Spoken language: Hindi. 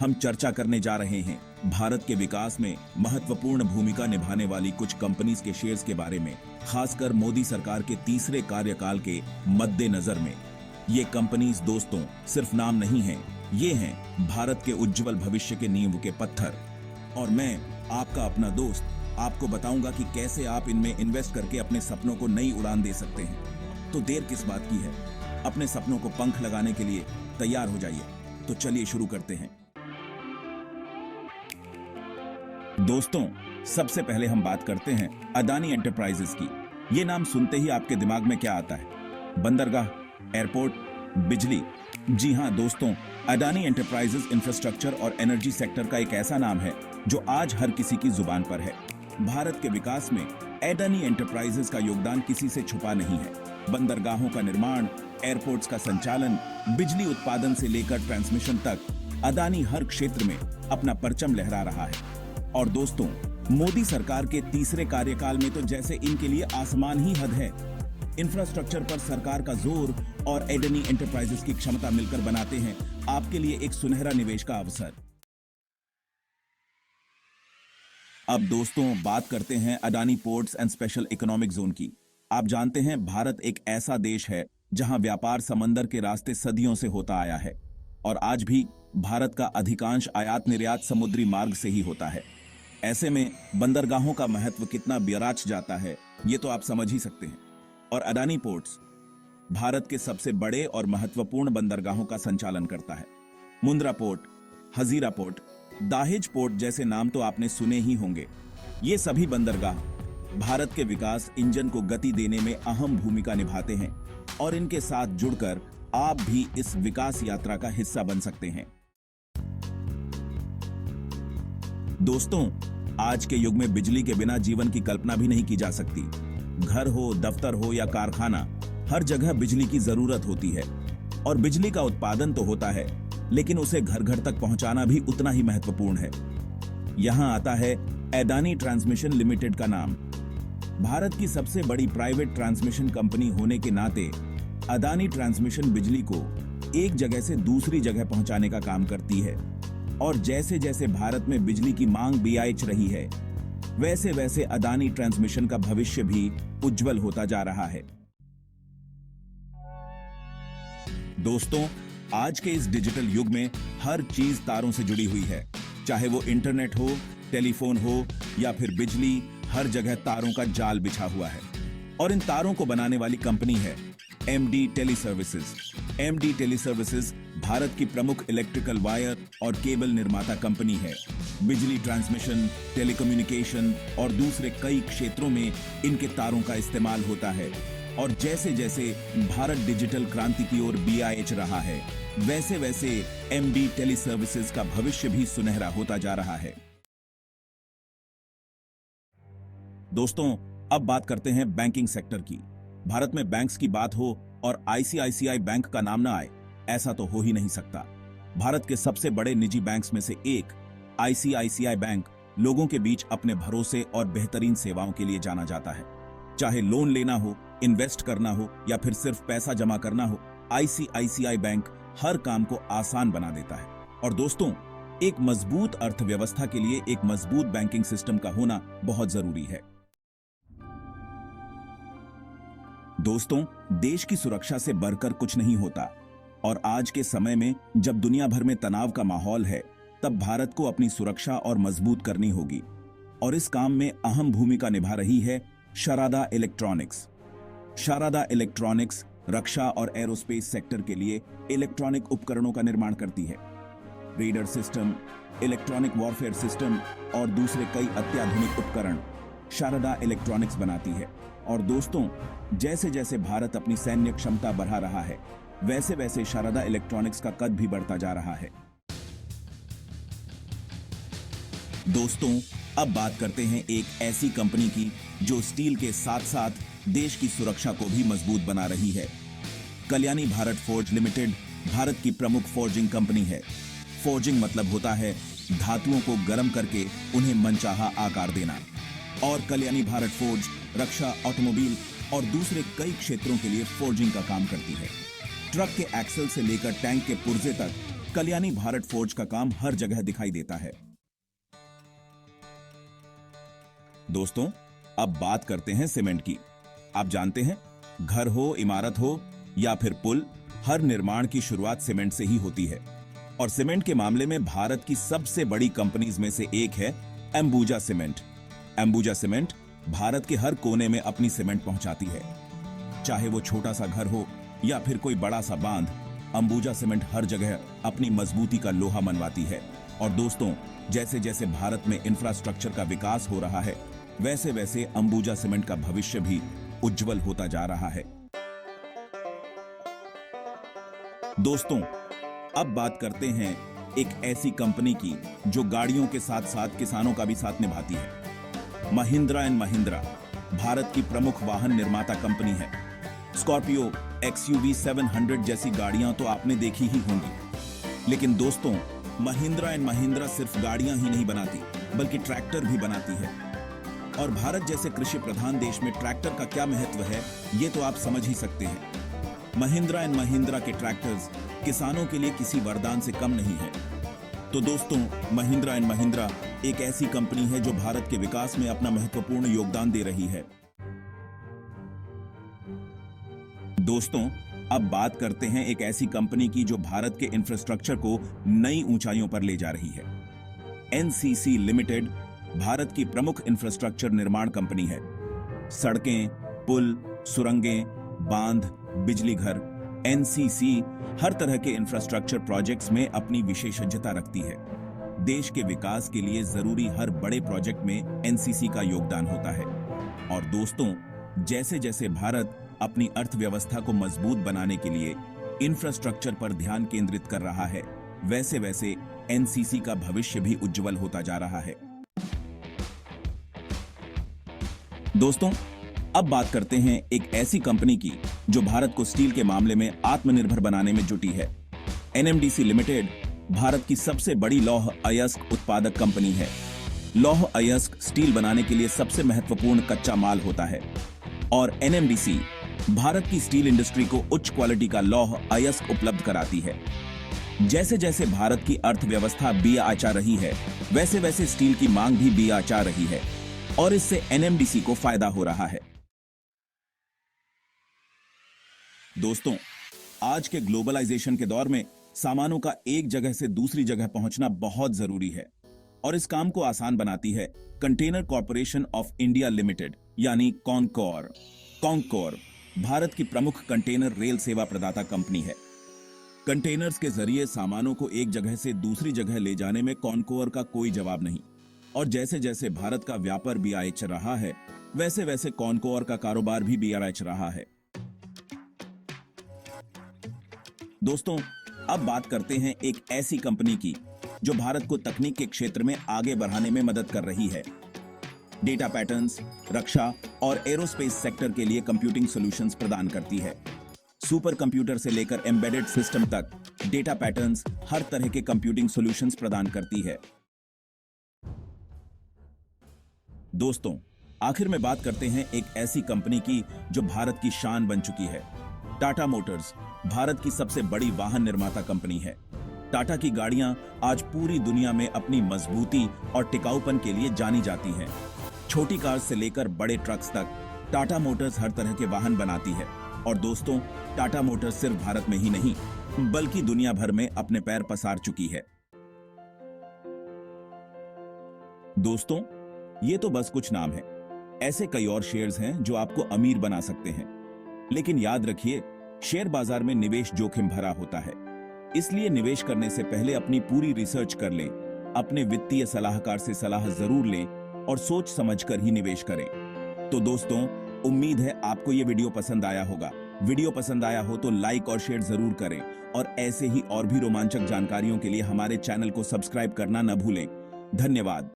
हम चर्चा करने जा रहे हैं भारत के विकास में महत्वपूर्ण भूमिका निभाने वाली कुछ कंपनीज के शेयर्स के बारे में, खासकर मोदी सरकार के तीसरे कार्यकाल के मद्देनजर में। ये कंपनीज दोस्तों सिर्फ नाम नहीं हैं, ये हैं भारत के उज्जवल भविष्य के नींव के पत्थर। और मैं आपका अपना दोस्त आपको बताऊंगा कि कैसे आप इनमें इन्वेस्ट करके अपने सपनों को नई उड़ान दे सकते हैं। तो देर किस बात की है, अपने सपनों को पंख लगाने के लिए तैयार हो जाइए। तो चलिए शुरू करते हैं। दोस्तों, सबसे पहले हम बात करते हैं अदानी एंटरप्राइजेस की। ये नाम सुनते ही आपके दिमाग में क्या आता है? बंदरगाह, एयरपोर्ट, बिजली? जी हां दोस्तों, अदानी एंटरप्राइजेस इंफ्रास्ट्रक्चर और एनर्जी सेक्टर का एक ऐसा नाम है जो आज हर किसी की जुबान पर है। भारत के विकास में अदानी एंटरप्राइजेस का योगदान किसी से छुपा नहीं है। बंदरगाहों का निर्माण, एयरपोर्ट्स का संचालन, बिजली उत्पादन से लेकर ट्रांसमिशन तक अदानी हर क्षेत्र में अपना परचम लहरा रहा है। और दोस्तों, मोदी सरकार के तीसरे कार्यकाल में तो जैसे इनके लिए आसमान ही हद है। इंफ्रास्ट्रक्चर पर सरकार का जोर और अदानी एंटरप्राइजेस की क्षमता मिलकर बनाते हैं आपके लिए एक सुनहरा निवेश का अवसर। अब दोस्तों बात करते हैं Adani ports and special economic zone की। आप जानते हैं भारत एक ऐसा देश है जहां व्यापार समंदर के रास्ते सदियों से होता आया है और आज भी भारत का अधिकांश आयात निर्यात समुद्री मार्ग से ही होता है। ऐसे में बंदरगाहों का महत्व कितना बिराच जाता है ये तो आप समझ ही सकते हैं। और अदानी पोर्ट्स भारत के सबसे बड़े और महत्वपूर्ण बंदरगाहों का संचालन करता है। Mundra port, Hazira port, Dahej port जैसे नाम तो आपने सुने ही होंगे। ये सभी बंदरगाह भारत के विकास इंजन को गति देने में अहम भूमिका निभाते हैं और इनके साथ जुड़कर आप भी इस विकास यात्रा का हिस्सा बन सकते हैं। दोस्तों, आज के युग में बिजली के बिना जीवन की कल्पना भी नहीं की जा सकती। घर हो, दफ्तर हो या कारखाना, हर जगह बिजली की जरूरत होती है। और बिजली का उत्पादन तो होता है, लेकिन उसे घर घर तक पहुंचाना भी उतना ही महत्वपूर्ण है। यहां आता है अदानी ट्रांसमिशन लिमिटेड का नाम। भारत की सबसे बड़ी प्राइवेट ट्रांसमिशन कंपनी होने के नाते अदानी ट्रांसमिशन बिजली को एक जगह से दूसरी जगह पहुंचाने का काम करती है। और जैसे जैसे भारत में बिजली की मांग बेआइच रही है, वैसे वैसे अदानी ट्रांसमिशन का भविष्य भी उज्जवल होता जा रहा है। दोस्तों, आज के इस डिजिटल युग में हर चीज तारों से जुड़ी हुई है। चाहे वो इंटरनेट हो, टेलीफोन हो या फिर बिजली, हर जगह तारों का जाल बिछा हुआ है। और इन तारों को बनाने वाली कंपनी है MD teleservices. MD teleservices Bharat की प्रमुख इलेक्ट्रिकल वायर और केबल निर्माता कंपनी है। बिजली ट्रांसमिशन, टेलीकम्युनिकेशन और दूसरे कई क्षेत्रों में इनके तारों का इस्तेमाल होता है। और जैसे जैसे भारत डिजिटल क्रांति की ओर बियाएच रहा है, वैसे वैसे एमडी टेलीसर्विसेज का भविष्य भी सुनहरा होता जा रहा है। दोस्तों, अब बात करते हैं बैंकिंग सेक्टर की। भारत में बैंक्स की बात हो और आईसीआईसीआई बैंक का नाम ना आए, ऐसा तो हो ही नहीं सकता। भारत के सबसे बड़े निजी बैंक्स में से एक आईसीआईसीआई बैंक लोगों के बीच अपने भरोसे और बेहतरीन सेवाओं के लिए जाना जाता है। चाहे लोन लेना हो, इन्वेस्ट करना हो या फिर सिर्फ पैसा जमा करना हो, आईसीआईसीआई बैंक हर काम को आसान बना देता है। और दोस्तों, एक मजबूत अर्थव्यवस्था के लिए एक मजबूत बैंकिंग सिस्टम का होना बहुत जरूरी है। दोस्तों, देश की सुरक्षा से बढ़कर कुछ नहीं होता और आज के समय में जब दुनिया भर में तनाव का माहौल है, तब भारत को अपनी सुरक्षा और मजबूत करनी होगी। और इस काम में अहम भूमिका निभा रही है शारदा इलेक्ट्रॉनिक्स। शारदा इलेक्ट्रॉनिक्स रक्षा और एरोस्पेस सेक्टर के लिए इलेक्ट्रॉनिक उपकरणों का निर्माण करती है। Raider system, electronic warfare system और दूसरे कई अत्याधुनिक उपकरण शारदा इलेक्ट्रॉनिक्स बनाती है। और दोस्तों, जैसे जैसे भारत अपनी सैन्य क्षमता बढ़ा रहा है, वैसे वैसे शारदा इलेक्ट्रॉनिक्स का कद भी बढ़ता जा रहा है। दोस्तों, अब बात करते हैं एक ऐसी कंपनी की जो स्टील के साथ साथ देश की सुरक्षा को भी मजबूत बना रही है। कल्याणी भारत फोर्ज लिमिटेड भारत की प्रमुख फोर्जिंग कंपनी है। फोर्जिंग मतलब होता है धातुओं को गर्म करके उन्हें मनचाहा आकार देना। और कल्याणी भारत फोर्ज रक्षा, ऑटोमोबाइल और दूसरे कई क्षेत्रों के लिए फोर्जिंग का काम करती है। ट्रक के एक्सल से लेकर टैंक के पुर्जे तक कल्याणी भारत फोर्ज का काम हर जगह दिखाई देता है। दोस्तों, अब बात करते हैं सीमेंट की। आप जानते हैं, घर हो, इमारत हो या फिर पुल, हर निर्माण की शुरुआत सीमेंट से ही होती है। और सीमेंट के मामले में भारत की सबसे बड़ी कंपनीज में से एक है अंबुजा सीमेंट। अंबुजा सीमेंट भारत के हर कोने में अपनी सीमेंट पहुंचाती है। चाहे वो छोटा सा घर हो या फिर कोई बड़ा सा बांध, अंबुजा सीमेंट हर जगह अपनी मजबूती का लोहा मनवाती है। और दोस्तों, जैसे जैसे भारत में इंफ्रास्ट्रक्चर का विकास हो रहा है, वैसे वैसे अंबुजा सीमेंट का भविष्य भी उज्जवल होता जा रहा है। दोस्तों, अब बात करते हैं एक ऐसी कंपनी की जो गाड़ियों के साथ साथ किसानों का भी साथ निभाती है। महिंद्रा एंड महिंद्रा भारत की प्रमुख वाहन निर्माता कंपनी है। स्कॉर्पियो, XUV 700 जैसी गाड़ियां तो आपने देखी ही होंगी। लेकिन दोस्तों, महिंद्रा एंड महिंद्रा सिर्फ गाड़ियां ही नहीं बनाती, बल्कि ट्रैक्टर भी बनाती है। और भारत जैसे कृषि प्रधान देश में ट्रैक्टर का क्या महत्व है, ये तो आप समझ ही सकते हैं। महिंद्रा एंड महिंद्रा के ट्रैक्टर्स किसानों के लिए किसी वरदान से कम नहीं है। तो दोस्तों, महिंद्रा एंड महिंद्रा एक ऐसी कंपनी है जो भारत के विकास में अपना महत्वपूर्ण योगदान दे रही है। दोस्तों, अब बात करते हैं एक ऐसी कंपनी की जो भारत के इंफ्रास्ट्रक्चर को नई ऊंचाइयों पर ले जा रही है। NCC लिमिटेड भारत की प्रमुख इंफ्रास्ट्रक्चर निर्माण कंपनी है। सड़कें, पुल, सुरंगें, बांध, बिजली घर, NCC हर तरह के इंफ्रास्ट्रक्चर प्रोजेक्ट्स में अपनी विशेषज्ञता रखती है। देश के विकास के लिए जरूरी हर बड़े प्रोजेक्ट में NCC का योगदान होता है। और दोस्तों, जैसे जैसे भारत अपनी अर्थव्यवस्था को मजबूत बनाने के लिए इंफ्रास्ट्रक्चर पर ध्यान केंद्रित कर रहा है, वैसे वैसे NCC का भविष्य भी उज्जवल होता जा रहा है। दोस्तों, अब बात करते हैं एक ऐसी कंपनी की जो भारत को स्टील के मामले में आत्मनिर्भर बनाने में जुटी है। NMDC लिमिटेड भारत की सबसे बड़ी लौह अयस्क उत्पादक कंपनी है। लौह अयस्क स्टील बनाने के लिए सबसे महत्वपूर्ण कच्चा माल होता है और NMDC भारत की स्टील इंडस्ट्री को उच्च क्वालिटी का लौह अयस्क उपलब्ध कराती है। जैसे जैसे भारत की अर्थव्यवस्था बिया आचा रही है, वैसे वैसे स्टील की मांग भी बिया आचा रही है और इससे NMDC को फायदा हो रहा है। दोस्तों, आज के ग्लोबलाइजेशन के दौर में सामानों का एक जगह से दूसरी जगह पहुंचना बहुत जरूरी है और इस काम को आसान बनाती है container corporation of India limited यानी कॉनकोर। कॉनकोर भारत की प्रमुख कंटेनर रेल सेवा प्रदाता कंपनी है। कंटेनर्स के जरिए सामानों को एक जगह से दूसरी जगह ले जाने में कॉनकोर का कोई जवाब नहीं। और जैसे जैसे भारत का व्यापार BIH रहा है, वैसे वैसे कॉनकोर का कारोबार भी BRH रहा है। दोस्तों, अब बात करते हैं एक ऐसी कंपनी की जो भारत को तकनीक के क्षेत्र में आगे बढ़ाने में मदद कर रही है। डेटा पैटर्न्स, रक्षा और एरोस्पेस सेक्टर के लिए कंप्यूटिंग सॉल्यूशंस प्रदान करती है। सुपर कंप्यूटर से लेकर एम्बेडेड सिस्टम तक डेटा पैटर्न्स हर तरह के कंप्यूटिंग सॉल्यूशंस प्रदान करती है। दोस्तों, आखिर में बात करते हैं एक ऐसी कंपनी की जो भारत की शान बन चुकी है। टाटा मोटर्स भारत की सबसे बड़ी वाहन निर्माता कंपनी है। टाटा की गाड़ियां आज पूरी दुनिया में अपनी मजबूती और टिकाऊपन के लिए जानी जाती हैं। छोटी कार से लेकर बड़े ट्रक्स तक टाटा मोटर्स हर तरह के वाहन बनाती है। और दोस्तों, टाटा मोटर्स सिर्फ भारत में ही नहीं, बल्कि दुनिया भर में अपने पैर पसार चुकी है। दोस्तों, ये तो बस कुछ नाम है। ऐसे कई और शेयर्स हैं जो आपको अमीर बना सकते हैं। लेकिन याद रखिए, शेयर बाजार में निवेश जोखिम भरा होता है, इसलिए निवेश करने से पहले अपनी पूरी रिसर्च कर लें, अपने वित्तीय सलाहकार से सलाह जरूर लें और सोच समझकर ही निवेश करें। तो दोस्तों, उम्मीद है आपको ये वीडियो पसंद आया होगा। वीडियो पसंद आया हो तो लाइक और शेयर जरूर करें और ऐसे ही और भी रोमांचक जानकारियों के लिए हमारे चैनल को सब्सक्राइब करना न भूलें। धन्यवाद।